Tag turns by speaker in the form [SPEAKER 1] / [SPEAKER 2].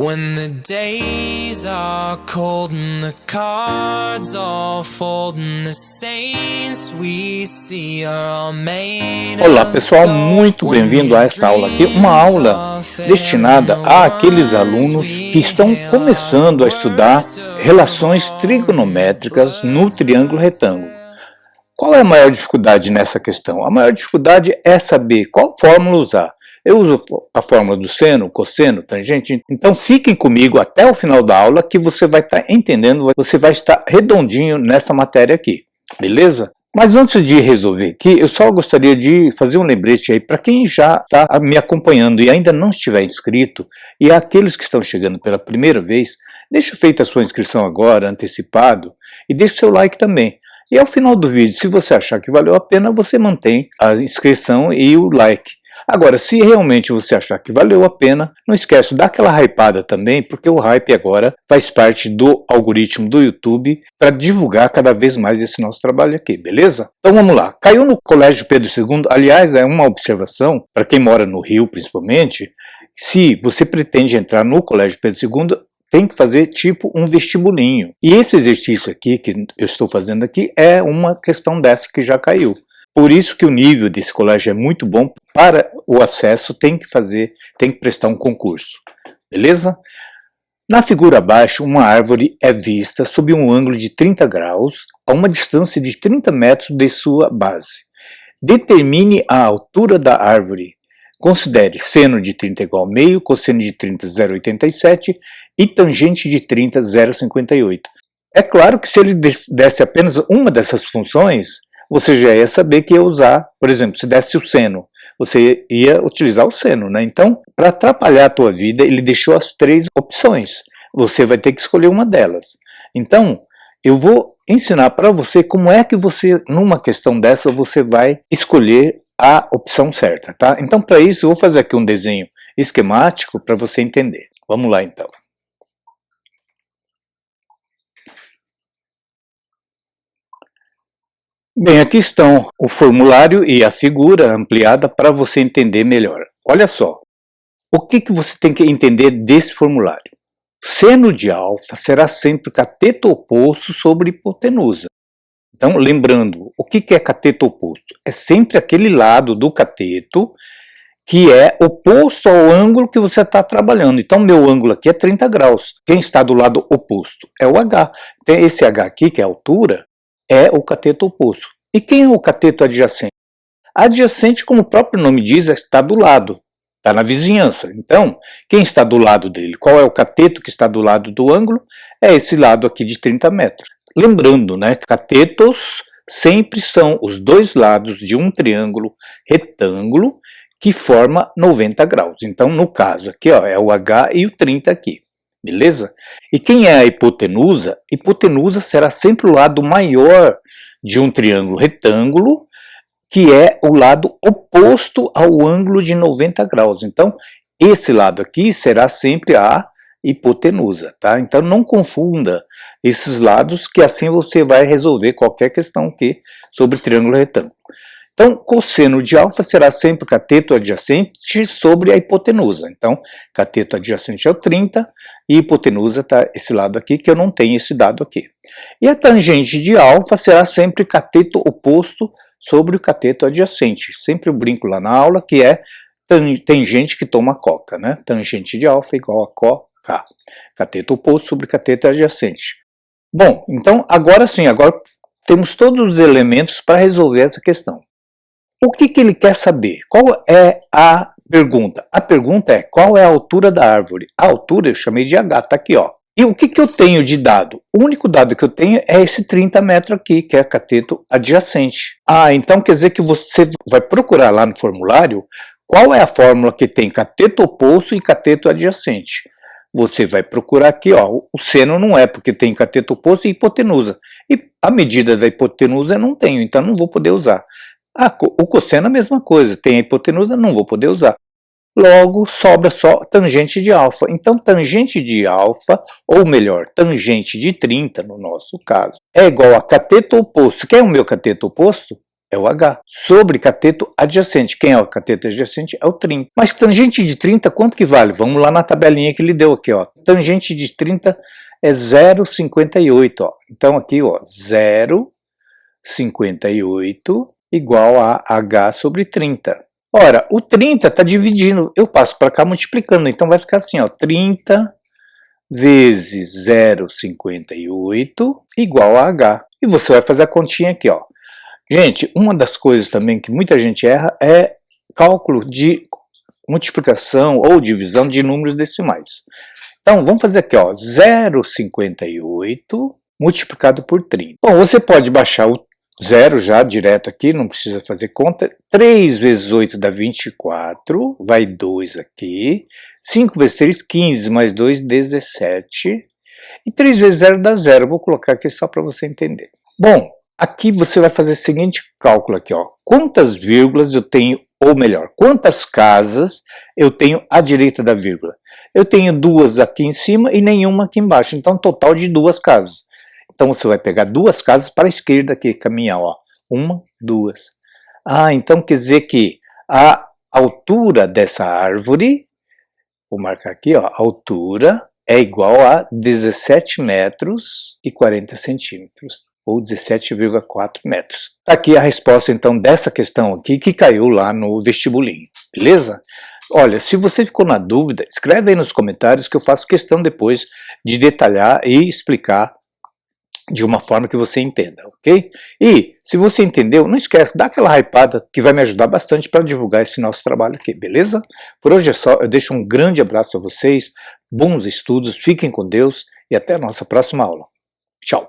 [SPEAKER 1] When the days are cold and the cards all fold and the saints we see are all made.
[SPEAKER 2] Olá pessoal, muito bem-vindo a esta aula aqui, uma aula destinada àqueles alunos que estão começando a estudar relações trigonométricas no triângulo retângulo. Qual é a maior dificuldade nessa questão? A maior dificuldade é saber qual fórmula usar. Eu uso a fórmula do seno, cosseno, tangente, então fiquem comigo até o final da aula que você vai estar entendendo, você vai estar redondinho nessa matéria aqui, beleza? Mas antes de resolver aqui, eu só gostaria de fazer um lembrete aí para quem já está me acompanhando e ainda não estiver inscrito, e aqueles que estão chegando pela primeira vez, deixa feita a sua inscrição agora, antecipado, e deixa o seu like também. E ao final do vídeo, se você achar que valeu a pena, você mantém a inscrição e o like. Agora, se realmente você achar que valeu a pena, não esquece de dar aquela hypada também, porque o hype agora faz parte do algoritmo do YouTube para divulgar cada vez mais esse nosso trabalho aqui, beleza? Então vamos lá. Caiu no Colégio Pedro II, aliás, é uma observação, para quem mora no Rio principalmente, se você pretende entrar no Colégio Pedro II, tem que fazer tipo um vestibulinho. E esse exercício aqui, que eu estou fazendo aqui, é uma questão dessa que já caiu. Por isso que o nível desse colégio é muito bom. Para o acesso tem que prestar um concurso, beleza? Na figura abaixo, uma árvore é vista sob um ângulo de 30 graus a uma distância de 30 metros de sua base. Determine a altura da árvore. Considere seno de 30 igual a meio, cosseno de 30, 0,87 e tangente de 30, 0,58. É claro que se ele desse apenas uma dessas funções, você já ia saber que ia usar, por exemplo, se desse o seno, você ia utilizar o seno, né? Então, para atrapalhar a tua vida, ele deixou as três opções. Você vai ter que escolher uma delas. Então, eu vou ensinar para você como é que você, numa questão dessa, você vai escolher a opção certa, tá? Então, para isso, eu vou fazer aqui um desenho esquemático para você entender. Vamos lá, então. Bem, aqui estão o formulário e a figura ampliada para você entender melhor. Olha só, o que você tem que entender desse formulário? Seno de alfa será sempre cateto oposto sobre hipotenusa. Então, lembrando, o que é cateto oposto? É sempre aquele lado do cateto que é oposto ao ângulo que você está trabalhando. Então, meu ângulo aqui é 30 graus. Quem está do lado oposto é o H. Então, esse H aqui, que é a altura, é o cateto oposto. E quem é o cateto adjacente? Adjacente, como o próprio nome diz, está do lado, está na vizinhança. Então, quem está do lado dele? Qual é o cateto que está do lado do ângulo? É esse lado aqui de 30 metros. Lembrando, né, catetos sempre são os dois lados de um triângulo retângulo que forma 90 graus. Então, no caso aqui, ó, é o H e o 30 aqui. Beleza? E quem é a hipotenusa? Hipotenusa será sempre o lado maior de um triângulo retângulo, que é o lado oposto ao ângulo de 90 graus. Então, esse lado aqui será sempre a hipotenusa, tá? Então, não confunda esses lados, que assim você vai resolver qualquer questão aqui sobre triângulo retângulo. Então, cosseno de alfa será sempre cateto adjacente sobre a hipotenusa. Então, cateto adjacente é o 30 e hipotenusa está esse lado aqui, que eu não tenho esse dado aqui. E a tangente de alfa será sempre cateto oposto sobre o cateto adjacente. Sempre eu brinco lá na aula que tem gente que toma coca, né? Tangente de alfa igual a coca. Cateto oposto sobre cateto adjacente. Bom, então agora sim, agora temos todos os elementos para resolver essa questão. O que ele quer saber? Qual é a pergunta? A pergunta é qual é a altura da árvore? A altura eu chamei de H, tá aqui, ó. E o que eu tenho de dado? O único dado que eu tenho é esse 30 metros aqui, que é cateto adjacente. Ah, então quer dizer que você vai procurar lá no formulário qual é a fórmula que tem cateto oposto e cateto adjacente. Você vai procurar aqui, ó, o seno não é, porque tem cateto oposto e hipotenusa. E a medida da hipotenusa eu não tenho, então não vou poder usar. O cosseno é a mesma coisa, tem a hipotenusa, não vou poder usar. Logo, sobra só tangente de alfa. Então, tangente de alfa, ou melhor, tangente de 30, no nosso caso, é igual a cateto oposto. Quem é o meu cateto oposto? é o H. Sobre cateto adjacente. Quem é o cateto adjacente? É o 30. Mas tangente de 30, quanto que vale? Vamos lá na tabelinha que ele deu aqui, ó. Tangente de 30 é 0,58, ó. Então aqui, ó, 0,58 igual a H sobre 30. Ora, o 30 está dividindo, eu passo para cá multiplicando, então vai ficar assim, ó, 30 vezes 0,58 igual a H. E você vai fazer a continha aqui, ó. Gente, uma das coisas também que muita gente erra é cálculo de multiplicação ou divisão de números decimais. Então, vamos fazer aqui, ó, 0,58 multiplicado por 30. Bom, você pode baixar o zero já direto aqui, não precisa fazer conta. 3 vezes 8 dá 24, vai 2 aqui. 5 vezes 3, 15, mais 2, 17. E 3 vezes 0 dá 0, vou colocar aqui só para você entender. Bom, aqui você vai fazer o seguinte cálculo aqui, ó. Quantas vírgulas eu tenho, ou melhor, quantas casas eu tenho à direita da vírgula? Eu tenho 2 aqui em cima e nenhuma aqui embaixo, então total de 2 casas. Então você vai pegar 2 casas para a esquerda aqui, caminhar, ó. 1, 2. Ah, então quer dizer que a altura dessa árvore, vou marcar aqui, ó, a altura é igual a 17 metros e 40 centímetros, ou 17,4 metros. Tá aqui a resposta, então, dessa questão aqui, que caiu lá no vestibulinho, beleza? Olha, se você ficou na dúvida, escreve aí nos comentários que eu faço questão depois de detalhar e explicar de uma forma que você entenda, ok? E, se você entendeu, não esquece, dá aquela hypada que vai me ajudar bastante para divulgar esse nosso trabalho aqui, beleza? Por hoje é só, eu deixo um grande abraço a vocês, bons estudos, fiquem com Deus e até a nossa próxima aula. Tchau!